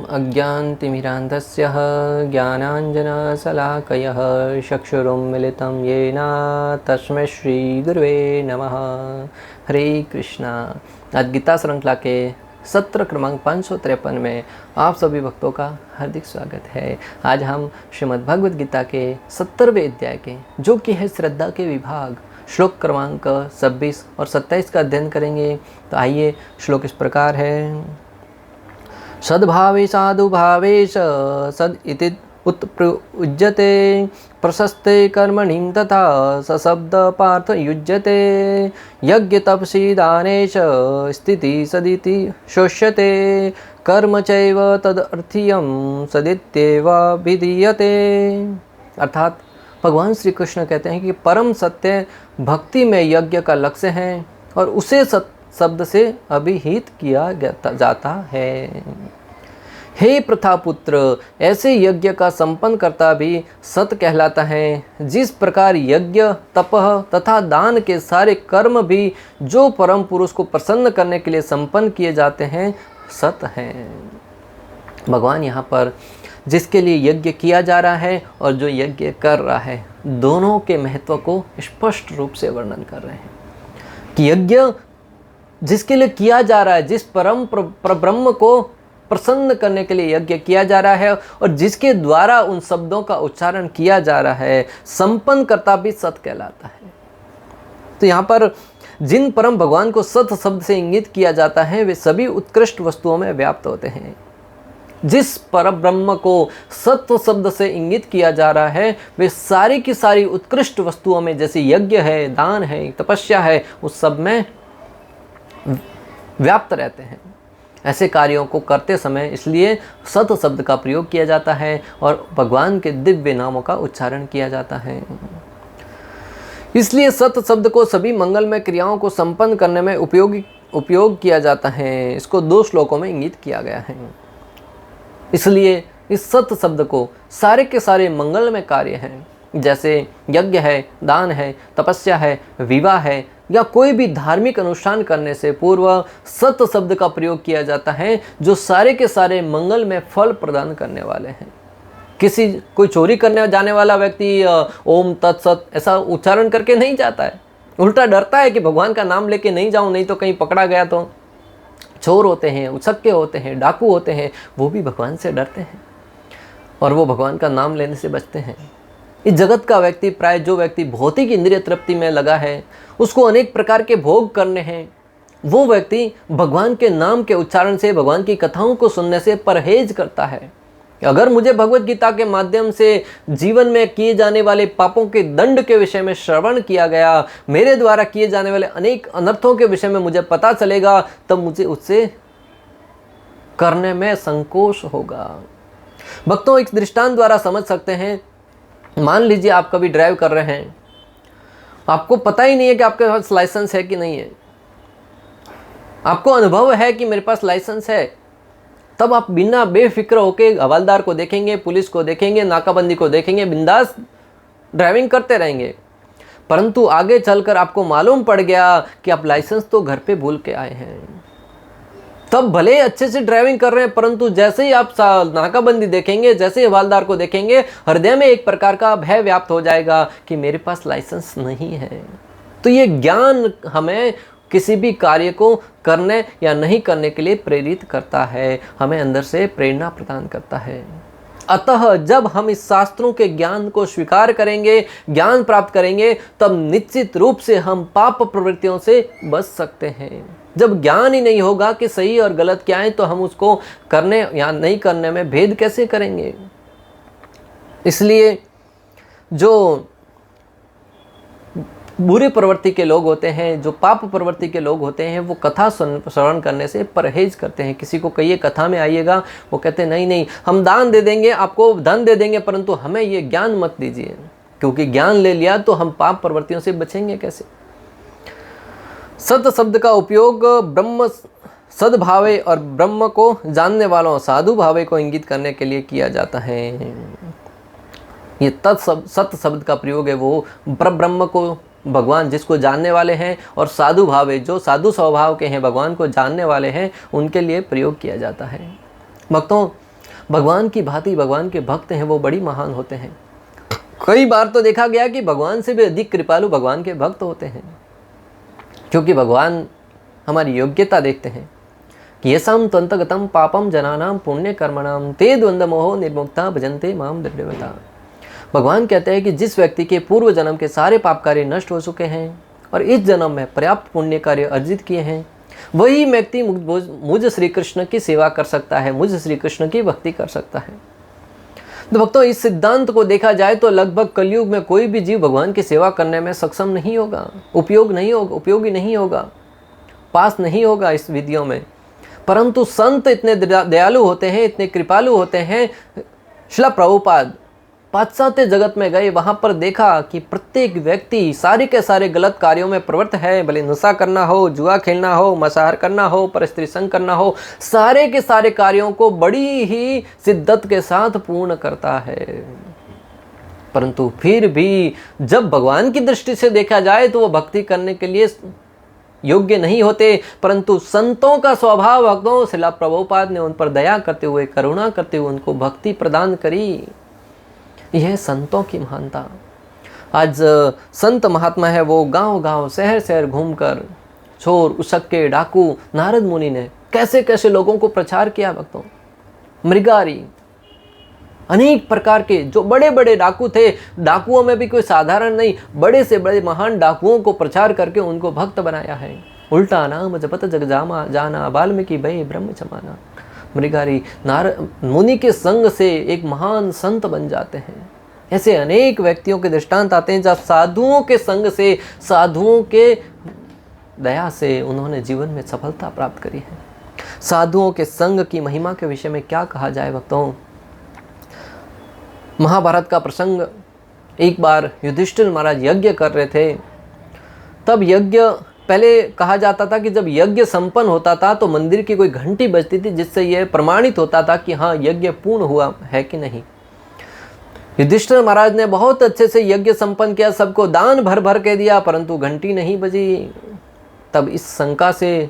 अज्ञानतिमिरान्धस्य ज्ञानाञ्जनशलाकयः चक्षुरुन्मिलितं येन तस्मै श्रीगुरुवे नमः। हरे कृष्णा। आज गीता श्रृंखला के सत्र क्रमांक 553 में आप सभी भक्तों का हार्दिक स्वागत है। आज हम श्रीमद् भगवद गीता के 70वें अध्याय के जो कि है श्रद्धा के विभाग श्लोक क्रमांक 26 और 27 का अध्ययन करेंगे। तो आइए, श्लोक इस प्रकार है। सद्भावे साधुभावे सद इति उत्प्रयुज्यते प्रशस्ते कर्मणि तथा सशब्द पार्थ युज्यते यज्ञ तपसि दाने च स्थिति सदिति शोष्यते कर्म चैव तदर्थीयं सदित्येव विधीयते। अर्थात भगवान श्री कृष्ण कहते हैं कि परम सत्य भक्ति में यज्ञ का लक्ष्य है और उसे शब्द से अभिहित किया जाता है। हे प्रथापुत्र, ऐसे यज्ञ का संपन्न करता भी सत कहलाता है। जिस प्रकार यज्ञ तपह तथा दान के सारे कर्म भी जो परम पुरुष को प्रसन्न करने के लिए संपन्न किए जाते हैं सत हैं। भगवान यहाँ पर जिसके लिए यज्ञ किया जा रहा है और जो यज्ञ कर रहा है, दोनों के महत्व को स्पष्ट रूप से वर्णन कर रहे हैं कि यज्ञ जिसके लिए किया जा रहा है, जिस परम ब्रह्म को प्रसन्न करने के लिए यज्ञ किया जा रहा है और जिसके द्वारा उन शब्दों का उच्चारण किया जा रहा है, संपन्न करता भी सत कहलाता है। तो यहाँ पर जिन परम भगवान को सत शब्द से इंगित किया जाता है वे सभी उत्कृष्ट वस्तुओं में व्याप्त होते हैं। जिस पर ब्रह्म को सत्व शब्द से इंगित किया जा रहा है वे सारी की सारी उत्कृष्ट वस्तुओं में, जैसे यज्ञ है, दान है, तपस्या है, उस सब में व्याप्त रहते हैं। ऐसे कार्यों को करते समय इसलिए सत शब्द का प्रयोग किया जाता है और भगवान के दिव्य नामों का उच्चारण किया जाता है। इसलिए सत शब्द को सभी मंगलमय क्रियाओं को संपन्न करने में उपयोग किया जाता है। इसको 2 श्लोकों में इंगित किया गया है। इसलिए इस सत शब्द को सारे के सारे मंगलमय कार्य हैं, जैसे यज्ञ है, दान है, तपस्या है, विवाह है या कोई भी धार्मिक अनुष्ठान करने से पूर्व सत शब्द का प्रयोग किया जाता है, जो सारे के सारे मंगल में फल प्रदान करने वाले हैं। कोई चोरी करने जाने वाला व्यक्ति ओम तत्सत ऐसा उच्चारण करके नहीं जाता है, उल्टा डरता है कि भगवान का नाम लेके नहीं जाऊं, नहीं तो कहीं पकड़ा गया तो। चोर होते हैं, उचक्के होते हैं, डाकू होते हैं, वो भी भगवान से डरते हैं और वो भगवान का नाम लेने से बचते हैं। इस जगत का व्यक्ति, प्राय जो व्यक्ति भौतिक इंद्रिय तृप्ति में लगा है, उसको अनेक प्रकार के भोग करने हैं, वो व्यक्ति भगवान के नाम के उच्चारण से, भगवान की कथाओं को सुनने से परहेज करता है। अगर मुझे भगवत गीता के माध्यम से जीवन में किए जाने वाले पापों के दंड के विषय में श्रवण किया गया, मेरे द्वारा किए जाने वाले अनेक अनर्थों के विषय में मुझे पता चलेगा, तब मुझे उससे करने में संकोच होगा। भक्तों, एक दृष्टांत द्वारा समझ सकते हैं। मान लीजिए आप कभी ड्राइव कर रहे हैं, आपको पता ही नहीं है कि आपके पास लाइसेंस है कि नहीं है। आपको अनुभव है कि मेरे पास लाइसेंस है, तब आप बिना बेफिक्र होके हवलदार को देखेंगे, पुलिस को देखेंगे, नाकाबंदी को देखेंगे, बिंदास ड्राइविंग करते रहेंगे। परंतु आगे चलकर आपको मालूम पड़ गया कि आप लाइसेंस तो घर पे भूल के आए हैं। तब भले ही अच्छे से ड्राइविंग कर रहे हैं, परंतु जैसे ही आप नाकाबंदी देखेंगे, जैसे ही हवलदार को देखेंगे, हृदय में एक प्रकार का भय व्याप्त हो जाएगा कि मेरे पास लाइसेंस नहीं है। तो ये ज्ञान हमें किसी भी कार्य को करने या नहीं करने के लिए प्रेरित करता है, हमें अंदर से प्रेरणा प्रदान करता है। अतः जब हम इस शास्त्रों के ज्ञान को स्वीकार करेंगे, ज्ञान प्राप्त करेंगे, तब निश्चित रूप से हम पाप प्रवृत्तियों से बच सकते हैं। जब ज्ञान ही नहीं होगा कि सही और गलत क्या है, तो हम उसको करने या नहीं करने में भेद कैसे करेंगे। इसलिए जो बुरी प्रवृत्ति के लोग होते हैं, जो पाप प्रवृत्ति के लोग होते हैं, वो कथा श्रवण करने से परहेज करते हैं। किसी को कहिए कथा में आइएगा, वो कहते हैं नहीं नहीं, हम दान दे देंगे, आपको धन दे देंगे, परंतु हमें ये ज्ञान मत दीजिए, क्योंकि ज्ञान ले लिया तो हम पाप प्रवृत्तियों से बचेंगे कैसे। सत शब्द का उपयोग ब्रह्म सद्भावे और ब्रह्म को जानने वालों साधु भावे को इंगित करने के लिए किया जाता है। ये सत शब्द का प्रयोग है वो ब्रह्म को, भगवान जिसको जानने वाले हैं, और साधु भावे जो साधु स्वभाव के हैं, भगवान को जानने वाले हैं, उनके लिए प्रयोग किया जाता है। भक्तों, भगवान की भांति भगवान के भक्त हैं वो बड़ी महान होते हैं। कई बार तो देखा गया कि भगवान से भी अधिक कृपालु भगवान के भक्त होते हैं, क्योंकि भगवान हमारी योग्यता देखते हैं कि येषां त्वन्तगतं पापम जनानां पुण्य कर्मणाम ते द्वंद्व मोहो निर्मुक्ता भजन्ते माम दृढ़व्रता। भगवान कहते हैं कि जिस व्यक्ति के पूर्व जन्म के सारे पाप कार्य नष्ट हो चुके हैं और इस जन्म में पर्याप्त पुण्य कार्य अर्जित किए हैं, वही व्यक्ति मुझ श्री कृष्ण की सेवा कर सकता है, मुझ श्री कृष्ण की भक्ति कर सकता है। तो भक्तों, इस सिद्धांत को देखा जाए तो लगभग कलयुग में कोई भी जीव भगवान की सेवा करने में सक्षम नहीं होगा, उपयोगी नहीं होगा, पास नहीं होगा इस विधियों में। परंतु संत इतने दयालु होते हैं, इतने कृपालु होते हैं। श्रील प्रभुपाद पाश्चात्य जगत में गए, वहां पर देखा कि प्रत्येक व्यक्ति सारे के सारे गलत कार्यों में प्रवृत्त है, भले नशा करना हो, जुआ खेलना हो, मसाहर करना हो, परस्त्री संग करना हो, सारे के सारे कार्यों को बड़ी ही शिद्दत के साथ पूर्ण करता है। परंतु फिर भी जब भगवान की दृष्टि से देखा जाए तो वो भक्ति करने के लिए योग्य नहीं होते। परंतु संतों का स्वभाव, भक्तों, श्रील प्रभुपाद ने उन पर दया करते हुए, करुणा करते हुए उनको भक्ति प्रदान करी। यह संतों की महानता। आज संत महात्मा है वो गांव गांव, शहर शहर घूमकर चोर, उशक्के, डाकू, नारद मुनि ने कैसे कैसे लोगों को प्रचार किया। भक्तों, मृगारी, अनेक प्रकार के जो बड़े बड़े डाकू थे, डाकुओं में भी कोई साधारण नहीं, बड़े से बड़े महान डाकुओं को प्रचार करके उनको भक्त बनाया है। उल्टा नाम जपत जग जामा जाना, वाल्मीकि भय ब्रह्म समाना। मृगारी नारद मुनि के संग से एक महान संत बन जाते हैं। ऐसे अनेक व्यक्तियों के दृष्टांत आते हैं जब साधुओं के संग से, साधुओं के दया से उन्होंने जीवन में सफलता प्राप्त करी है। साधुओं के संग की महिमा के विषय में क्या कहा जाए भक्तों। महाभारत का प्रसंग, एक बार युधिष्ठिर महाराज यज्ञ कर रहे थे। तब यज्ञ, पहले कहा जाता था कि जब यज्ञ संपन्न होता था तो मंदिर की कोई घंटी बजती थी, जिससे यह प्रमाणित होता था कि हाँ, यज्ञ पूर्ण हुआ है कि नहीं। युधिष्ठिर महाराज ने बहुत अच्छे से यज्ञ संपन्न किया, सबको दान भर भर के दिया, परंतु घंटी नहीं बजी। तब इस शंका से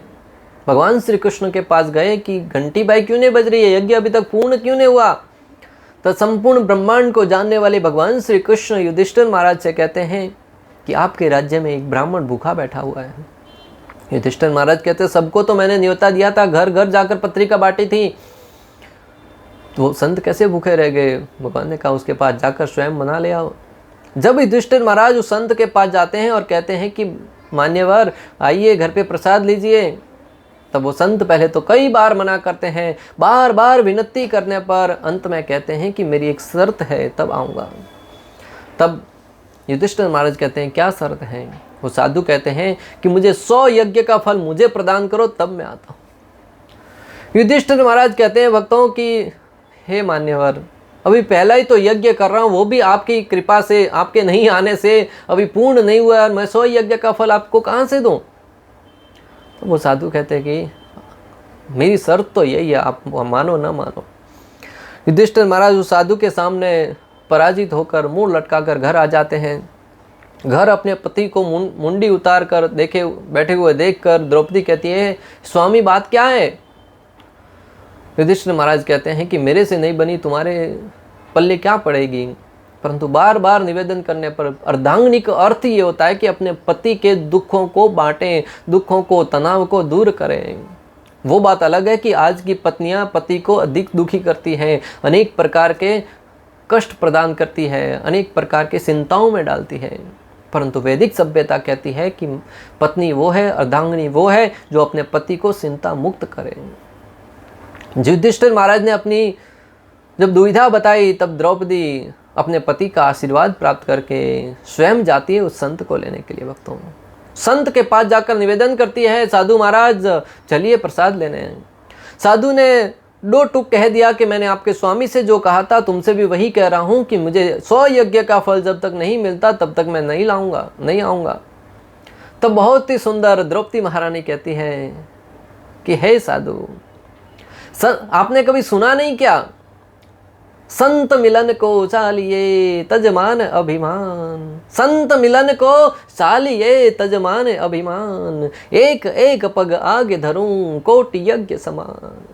भगवान श्री कृष्ण के पास गए कि घंटी भाई क्यों नहीं बज रही है, यज्ञ अभी तक पूर्ण क्यों नहीं हुआ। तो संपूर्ण ब्रह्मांड को जानने वाले भगवान श्री कृष्ण युधिष्ठिर महाराज से कहते हैं कि आपके राज्य में एक ब्राह्मण भूखा बैठा हुआ है। युधिष्ठिर महाराज कहते हैं, सबको तो मैंने न्योता दिया था, घर घर जाकर पत्रिका बांटी थी, तो वो संत कैसे भूखे रह गए। भगवान ने कहा उसके पास जाकर स्वयं बना ले आओ। जब युधिष्ठिर महाराज उस संत के पास जाते हैं और कहते हैं कि मान्यवर आइए घर पे प्रसाद लीजिए, तब वो संत पहले तो कई बार मना करते हैं, बार बार विनती करने पर अंत में कहते हैं कि मेरी एक शर्त है, तब आऊँगा। तब युधिष्ठिर महाराज कहते हैं क्या शर्त है। वो साधु कहते हैं कि मुझे 100 यज्ञ का फल मुझे प्रदान करो, तब मैं आता हूँ। युधिष्ठिर महाराज कहते हैं भक्तों कि हे मान्यवर, अभी पहला ही तो यज्ञ कर रहा हूँ, वो भी आपकी कृपा से, आपके नहीं आने से अभी पूर्ण नहीं हुआ, और मैं 100 यज्ञ का फल आपको कहाँ से दूँ। तो वो साधु कहते हैं कि मेरी शर्त तो यही है, आप मानो ना मानो। युधिष्ठिर महाराज उस साधु के सामने पराजित होकर मुंह लटकाकर घर आ जाते हैं। घर अपने पति को मुंडी उतार कर बैठे हुए देखकर द्रौपदी कहती है, स्वामी बात क्या है। युधिष्ठिर महाराज कहते हैं कि मेरे से नहीं बनी तुम्हारे पल्ले क्या पड़ेगी। परंतु बार बार निवेदन करने पर अर्धांगिनी का अर्थ ये होता है कि अपने पति के दुखों को बांटें, दुखों को, तनाव को दूर करें। वो बात अलग है कि आज की पत्नियां पति को अधिक दुखी करती हैं, अनेक प्रकार के कष्ट प्रदान करती है, अनेक प्रकार के चिंताओं में डालती है। परंतु वैदिक सभ्यता कहती है कि पत्नी वो है, अर्धांगिनी वो है जो अपने पति को चिंता मुक्त करे। युधिष्ठिर महाराज ने अपनी जब दुविधा बताई, तब द्रौपदी अपने पति का आशीर्वाद प्राप्त करके स्वयं जाती है उस संत को लेने के लिए। भक्तों, संत के पास जाकर निवेदन करती है, साधु महाराज चलिए प्रसाद लेने। साधु ने दो टूक कह दिया कि मैंने आपके स्वामी से जो कहा था तुमसे भी वही कह रहा हूँ कि मुझे 100 यज्ञ का फल जब तक नहीं मिलता तब तक मैं नहीं आऊँगा। तब बहुत ही सुंदर द्रौपदी महारानी कहती है कि हे साधु, आपने कभी सुना नहीं क्या, संत मिलन को चालिए तजमान अभिमान, संत मिलन को चालिए तजमान अभिमान, एक एक पग आगे धरूं कोटि यज्ञ समान।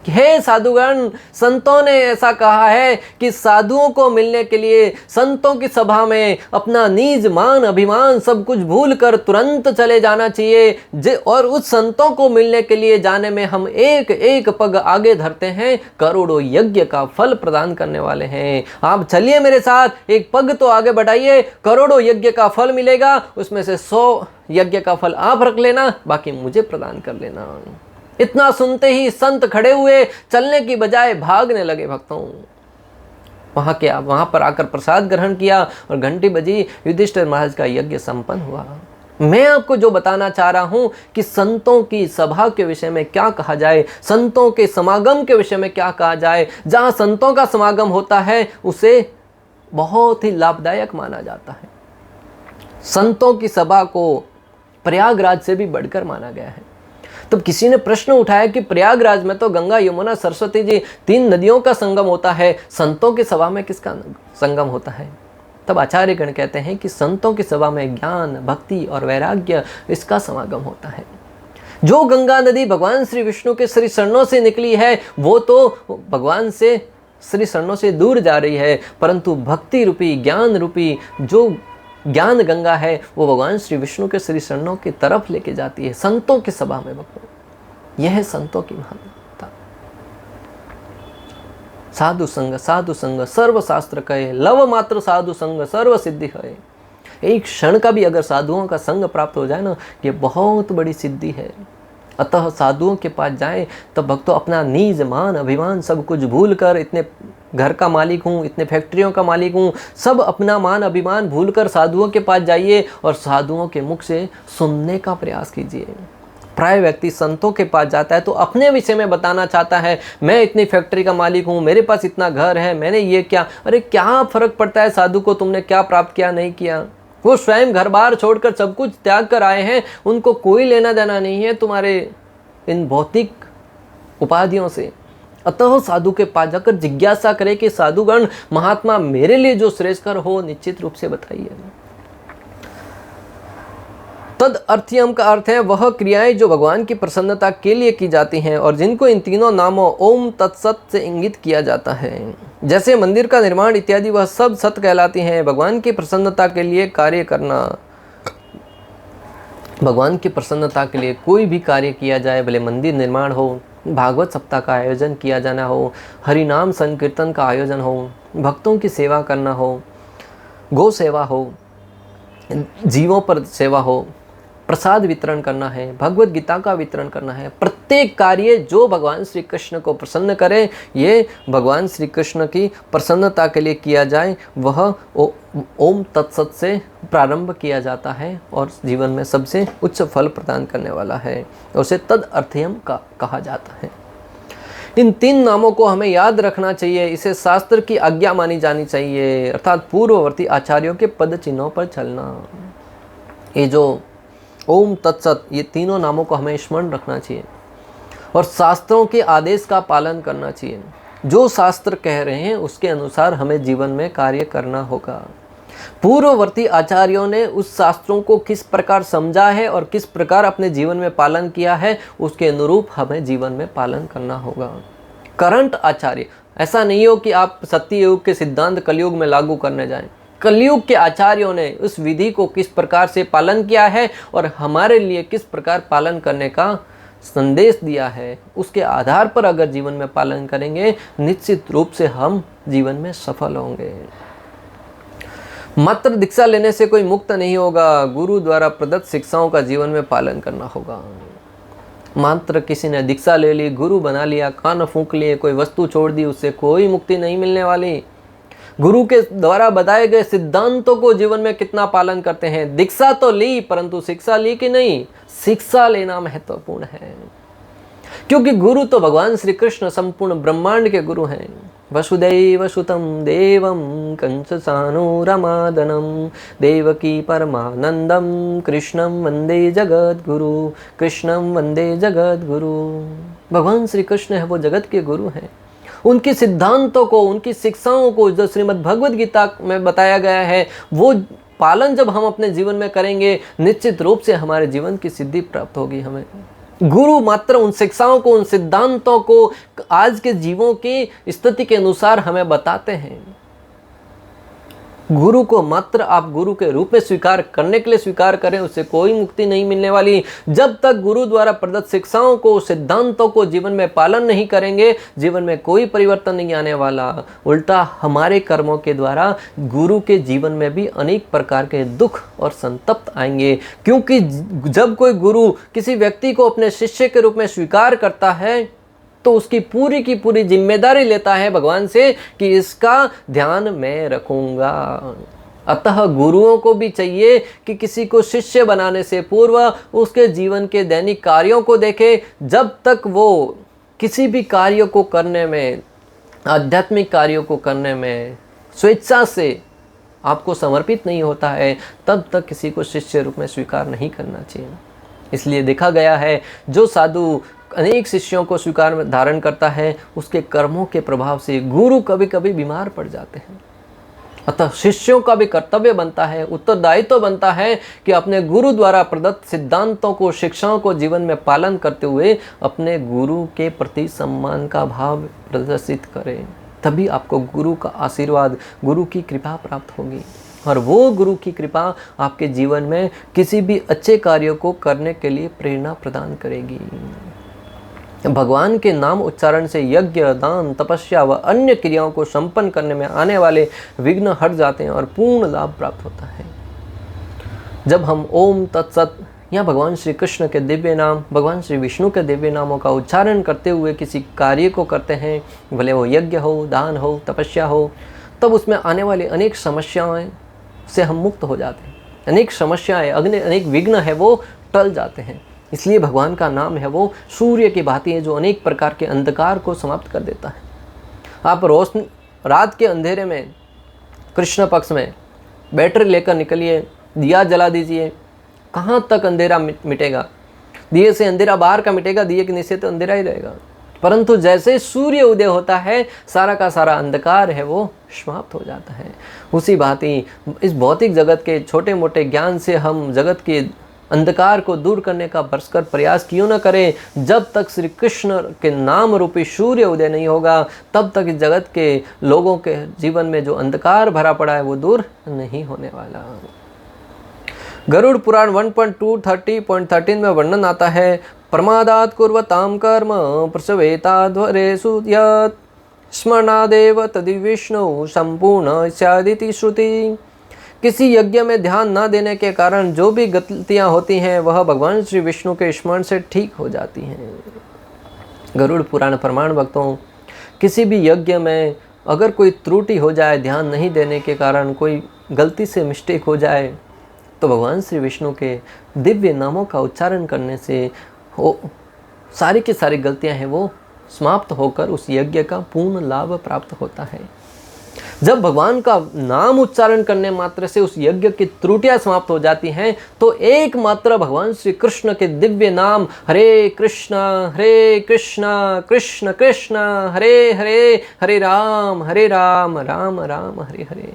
हे साधुगण, संतों ने ऐसा कहा है कि साधुओं को मिलने के लिए संतों की सभा में अपना निज मान अभिमान सब कुछ भूलकर तुरंत चले जाना चाहिए। और उस संतों को मिलने के लिए जाने में हम एक एक पग आगे धरते हैं, करोड़ों यज्ञ का फल प्रदान करने वाले हैं। आप चलिए मेरे साथ, एक पग तो आगे बढ़ाइए, करोड़ों यज्ञ का फल मिलेगा, उसमें से 100 यज्ञ का फल आप रख लेना, बाकी मुझे प्रदान कर लेना। इतना सुनते ही संत खड़े हुए, चलने की बजाय भागने लगे। भक्तों, वहां पर आकर प्रसाद ग्रहण किया और घंटी बजी, युधिष्ठिर महाराज का यज्ञ संपन्न हुआ। मैं आपको जो बताना चाह रहा हूं कि संतों की सभा के विषय में क्या कहा जाए, संतों के समागम के विषय में क्या कहा जाए। जहां संतों का समागम होता है उसे बहुत ही लाभदायक माना जाता है। संतों की सभा को प्रयागराज से भी बढ़कर माना गया है। तब किसी ने प्रश्न उठाया कि प्रयागराज में तो गंगा यमुना सरस्वती जी 3 नदियों का संगम होता है, संतों की सभा में किसका संगम होता है? तब आचार्यगण कहते हैं कि संतों की सभा में ज्ञान, भक्ति और वैराग्य इसका समागम होता है। जो गंगा नदी भगवान श्री विष्णु के श्री चरणों से निकली है वो तो भगवान से श्री चरणों से दूर जा रही है, परंतु भक्ति रूपी, ज्ञान रूपी जो ज्ञान गंगा है वो भगवान श्री विष्णु के श्री चरणों की तरफ लेके जाती है, संतों की सभा में। भक्तों, यह है संतों की महानता। साधु संग सर्व शास्त्र कहे, लव मात्र साधु संग सर्व सिद्धि है। एक क्षण का भी अगर साधुओं का संग प्राप्त हो जाए ना, ये बहुत बड़ी सिद्धि है। अतः साधुओं के पास जाए तो भक्तों अपना निज मान अभिमान सब कुछ भूल कर, इतने घर का मालिक हूँ, इतने फैक्ट्रियों का मालिक हूँ, सब अपना मान अभिमान भूलकर साधुओं के पास जाइए और साधुओं के मुख से सुनने का प्रयास कीजिए। प्राय व्यक्ति संतों के पास जाता है तो अपने विषय में बताना चाहता है, मैं इतनी फैक्ट्री का मालिक हूँ, मेरे पास इतना घर है, मैंने ये क्या। अरे क्या फर्क पड़ता है साधु को तुमने क्या प्राप्त किया नहीं किया? वो स्वयं घर बार छोड़कर सब कुछ त्याग कर आए हैं, उनको कोई लेना देना नहीं है तुम्हारे इन भौतिक उपाधियों से। अतः साधु के पास जाकर जिज्ञासा करे कि साधुगण महात्मा मेरे लिए जो श्रेष्ठकर हो निश्चित रूप से बताइए। तद अर्थयम का अर्थ है वह क्रियाएं जो भगवान की प्रसन्नता के लिए की जाती हैं और जिनको इन तीनों नामों ओम तत्सत से इंगित किया जाता है। जैसे मंदिर का निर्माण इत्यादि, वह सब सत कहलाती हैं। भगवान की प्रसन्नता के लिए कार्य करना, भगवान की प्रसन्नता के लिए कोई भी कार्य किया जाए, भले मंदिर निर्माण हो, भागवत सप्ताह का आयोजन किया जाना हो, हरि नाम संकीर्तन का आयोजन हो, भक्तों की सेवा करना हो, गौ सेवा हो, जीवों पर सेवा हो, प्रसाद वितरण करना है, भगवत गीता का वितरण करना है, प्रत्येक कार्य जो भगवान श्री कृष्ण को प्रसन्न करे, ये भगवान श्री कृष्ण की प्रसन्नता के लिए किया जाए, वह ओम तत्सत से प्रारंभ किया जाता है और जीवन में सबसे उच्च फल प्रदान करने वाला है। उसे तद अर्थयम का कहा जाता है। इन 3 नामों को हमें याद रखना चाहिए, इसे शास्त्र की आज्ञा मानी जानी चाहिए, अर्थात पूर्ववर्ती आचार्यों के पद चिन्हों पर चलना। ये जो ओम तत्सत, ये तीनों नामों को हमें स्मरण रखना चाहिए और शास्त्रों के आदेश का पालन करना चाहिए। जो शास्त्र कह रहे हैं उसके अनुसार हमें जीवन में कार्य करना होगा। पूर्ववर्ती आचार्यों ने उस शास्त्रों को किस प्रकार समझा है और किस प्रकार अपने जीवन में पालन किया है, उसके अनुरूप हमें जीवन में पालन करना होगा। करंट आचार्य, ऐसा नहीं हो कि आप सत्ययुग के सिद्धांत कलयुग में लागू करने जाएं। कलयुग के आचार्यों ने उस विधि को किस प्रकार से पालन किया है और हमारे लिए किस प्रकार पालन करने का संदेश दिया है, उसके आधार पर अगर जीवन में पालन करेंगे निश्चित रूप से हम जीवन में सफल होंगे। मात्र दीक्षा लेने से कोई मुक्त नहीं होगा, गुरु द्वारा प्रदत्त शिक्षाओं का जीवन में पालन करना होगा। मात्र किसी ने दीक्षा ले ली, गुरु बना लिया, कान फूंक लिए, कोई वस्तु छोड़ दी, उससे कोई मुक्ति नहीं मिलने वाली। गुरु के द्वारा बताए गए सिद्धांतों को जीवन में कितना पालन करते हैं। दीक्षा तो ली परंतु शिक्षा ली कि नहीं, शिक्षा लेना महत्वपूर्ण है, क्योंकि गुरु तो भगवान श्री कृष्ण संपूर्ण ब्रह्मांड के गुरु हैं। वसुदैव सुतं देवं कंसचानूरमर्दनं देवकी परमानंदं कृष्णं वंदे जगद्गुरु, कृष्णं वंदे जगद्गुरु। भगवान श्री कृष्ण है वो जगत के गुरु हैं। उनके सिद्धांतों को, उनकी शिक्षाओं को जो श्रीमद् भगवद गीता में बताया गया है, वो पालन जब हम अपने जीवन में करेंगे निश्चित रूप से हमारे जीवन की सिद्धि प्राप्त होगी हमें। गुरु मात्र उन शिक्षाओं को, उन सिद्धांतों को आज के जीवों की स्थिति के अनुसार हमें बताते हैं। गुरु को मात्र आप गुरु के रूप में स्वीकार करने के लिए स्वीकार करें, उससे कोई मुक्ति नहीं मिलने वाली। जब तक गुरु द्वारा प्रदत्त शिक्षाओं को, सिद्धांतों को जीवन में पालन नहीं करेंगे, जीवन में कोई परिवर्तन नहीं आने वाला। उल्टा हमारे कर्मों के द्वारा गुरु के जीवन में भी अनेक प्रकार के दुख और संतप्त आएंगे। क्योंकि जब कोई गुरु किसी व्यक्ति को अपने शिष्य के रूप में स्वीकार करता है तो उसकी पूरी की पूरी जिम्मेदारी लेता है भगवान से कि इसका ध्यान मैं रखूंगा। अतः गुरुओं को भी चाहिए कि किसी को शिष्य बनाने से पूर्व उसके जीवन के दैनिक कार्यों को देखे। जब तक वो किसी भी कार्य को करने में, आध्यात्मिक कार्यों को करने में स्वेच्छा से आपको समर्पित नहीं होता है, तब तक किसी को शिष्य रूप में स्वीकार नहीं करना चाहिए। इसलिए देखा गया है जो साधु अनेक शिष्यों को स्वीकार में धारण करता है, उसके कर्मों के प्रभाव से गुरु कभी कभी बीमार पड़ जाते हैं। अतः शिष्यों का भी कर्तव्य बनता है, उत्तरदायित्व बनता है कि अपने गुरु द्वारा प्रदत्त सिद्धांतों को, शिक्षाओं को जीवन में पालन करते हुए अपने गुरु के प्रति सम्मान का भाव प्रदर्शित करें। तभी आपको गुरु का आशीर्वाद, गुरु की कृपा प्राप्त होगी और वो गुरु की कृपा आपके जीवन में किसी भी अच्छे कार्यों को करने के लिए प्रेरणा प्रदान करेगी। भगवान के नाम उच्चारण से यज्ञ, दान, तपस्या व अन्य क्रियाओं को संपन्न करने में आने वाले विघ्न हट जाते हैं और पूर्ण लाभ प्राप्त होता है। जब हम ओम तत्सत या भगवान श्री कृष्ण के दिव्य नाम, भगवान श्री विष्णु के दिव्य नामों का उच्चारण करते हुए किसी कार्य को करते हैं, भले वो यज्ञ हो, दान हो, तपस्या हो, तब उसमें आने वाली अनेक समस्याएं से हम मुक्त हो जाते हैं। अनेक समस्याएं, अनेक विघ्न है वो टल जाते हैं। इसलिए भगवान का नाम है वो सूर्य की भांति है जो अनेक प्रकार के अंधकार को समाप्त कर देता है। आप रोशनी, रात के अंधेरे में, कृष्ण पक्ष में बैटरी लेकर निकलिए, दिया जला दीजिए, कहाँ तक अंधेरा मिटेगा? दिए से अंधेरा बाहर का मिटेगा, दिए के नीचे तो अंधेरा ही रहेगा। परंतु जैसे सूर्य उदय होता है, सारा का सारा अंधकार है वो समाप्त हो जाता है। उसी भांति इस भौतिक जगत के छोटे मोटे ज्ञान से हम जगत के अंधकार को दूर करने का भरसकर प्रयास क्यों न करें। जब तक श्री कृष्ण के नाम रूपी सूर्य उदय नहीं होगा, तब तक इस जगत के लोगों के जीवन में जो अंधकार भरा पड़ा है वो दूर नहीं होने वाला। गरुड़ पुराण 1.230.13 में वर्णन आता है, प्रमादात कुर्वताम कर्म प्रसवेताध्वरेषु यत् स्मरणादेव तद्विष्णु संपूर्ण स्यादिति श्रुति। किसी यज्ञ में ध्यान न देने के कारण जो भी गलतियां होती हैं वह भगवान श्री विष्णु के स्मरण से ठीक हो जाती हैं। गरुड़ पुराण प्रमाण भक्तों, किसी भी यज्ञ में अगर कोई त्रुटि हो जाए, ध्यान नहीं देने के कारण कोई गलती से मिस्टेक हो जाए, तो भगवान श्री विष्णु के दिव्य नामों का उच्चारण करने से वो सारी की सारी गलतियां हैं वो समाप्त होकर उस यज्ञ का पूर्ण लाभ प्राप्त होता है। जब भगवान का नाम उच्चारण करने मात्र से उस यज्ञ की त्रुटियां समाप्त हो जाती हैं, तो एकमात्र भगवान श्री कृष्ण के दिव्य नाम हरे कृष्ण कृष्ण कृष्ण हरे हरे, हरे राम राम राम हरे हरे,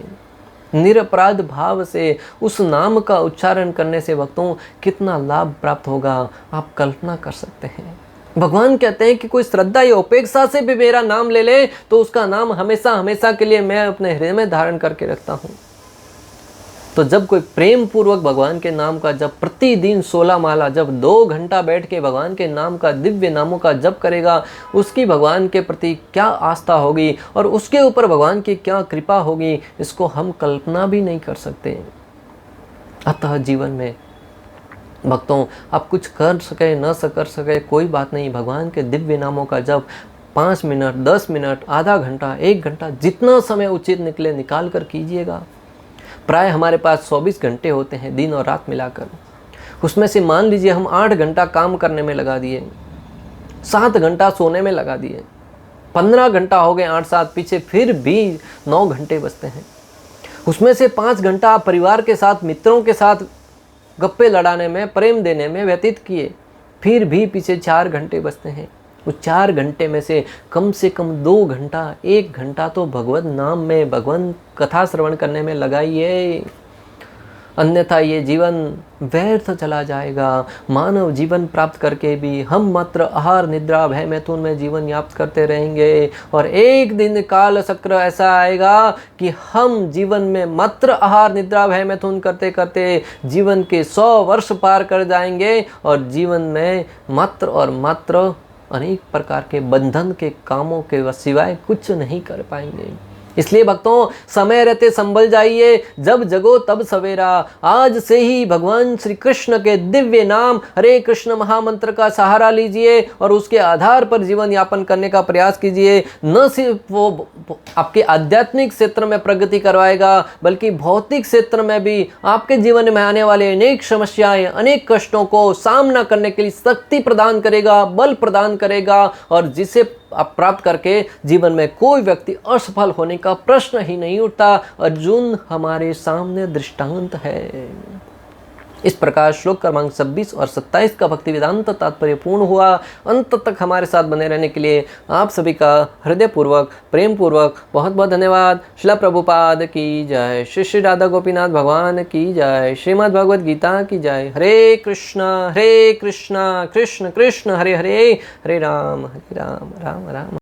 निरपराध भाव से उस नाम का उच्चारण करने से भक्तों कितना लाभ प्राप्त होगा आप कल्पना कर सकते हैं। भगवान कहते हैं कि कोई श्रद्धा या उपेक्षा से भी मेरा नाम ले ले तो उसका नाम हमेशा हमेशा के लिए मैं अपने हृदय में धारण करके रखता हूँ। तो जब कोई प्रेम पूर्वक भगवान के नाम का जब प्रतिदिन 16 माला, जब 2 घंटा बैठ के भगवान के नाम का, दिव्य नामों का जप करेगा, उसकी भगवान के प्रति क्या आस्था होगी और उसके ऊपर भगवान की क्या कृपा होगी, इसको हम कल्पना भी नहीं कर सकते। अतः जीवन में भक्तों आप कुछ कर सके न कर सके कोई बात नहीं, भगवान के दिव्य नामों का जब 5 मिनट, 10 मिनट, आधा घंटा, 1 घंटा, जितना समय उचित निकले निकाल कर कीजिएगा। प्राय हमारे पास 24 घंटे होते हैं दिन और रात मिलाकर। उसमें से मान लीजिए हम 8 घंटा काम करने में लगा दिए, 7 घंटा सोने में लगा दिए, 15 घंटा हो गए, 8-7 पीछे फिर भी 9 घंटे बचते हैं। उसमें से 5 घंटा आप परिवार के साथ, मित्रों के साथ गप्पे लड़ाने में, प्रेम देने में व्यतीत किए, फिर भी पीछे 4 घंटे बचते हैं। उस 4 घंटे में से कम 2 घंटा, 1 घंटा तो भगवत नाम में, भगवान कथा श्रवण करने में लगाइए। अन्यथा ये जीवन व्यर्थ चला जाएगा। मानव जीवन प्राप्त करके भी हम मात्र आहार निद्रा भय मैथुन में जीवन यापन करते रहेंगे, और एक दिन काल चक्र ऐसा आएगा कि हम जीवन में मात्र आहार निद्रा भय मैथुन करते करते जीवन के 100 वर्ष पार कर जाएंगे, और जीवन में मात्र और मात्र अनेक प्रकार के बंधन के कामों के सिवाय कुछ नहीं कर पाएंगे। इसलिए भक्तों, समय रहते संभल जाइए, जब जगो तब सवेरा। आज से ही भगवान श्री कृष्ण के दिव्य नाम हरे कृष्ण महामंत्र का सहारा लीजिए और उसके आधार पर जीवन यापन करने का प्रयास कीजिए। न सिर्फ वो आपके आध्यात्मिक क्षेत्र में प्रगति करवाएगा, बल्कि भौतिक क्षेत्र में भी आपके जीवन में आने वाले अनेक समस्याएं, अनेक कष्टों को सामना करने के लिए शक्ति प्रदान करेगा, बल प्रदान करेगा, और जिसे आप प्राप्त करके जीवन में कोई व्यक्ति असफल होने का प्रश्न ही नहीं उठता। अर्जुन हमारे सामने दृष्टांत है। इस प्रकार श्लोक क्रमांक 26 और 27 का भक्ति वेदांत तात्पर्य पूर्ण हुआ। अंत तक हमारे साथ बने रहने के लिए आप सभी का हृदयपूर्वक प्रेम पूर्वक बहुत बहुत धन्यवाद। श्रील प्रभुपाद की जय, श्री श्री राधा गोपीनाथ भगवान की जय, श्रीमद् भगवद गीता की जय। हरे कृष्ण कृष्ण कृष्ण हरे हरे, हरे राम राम राम।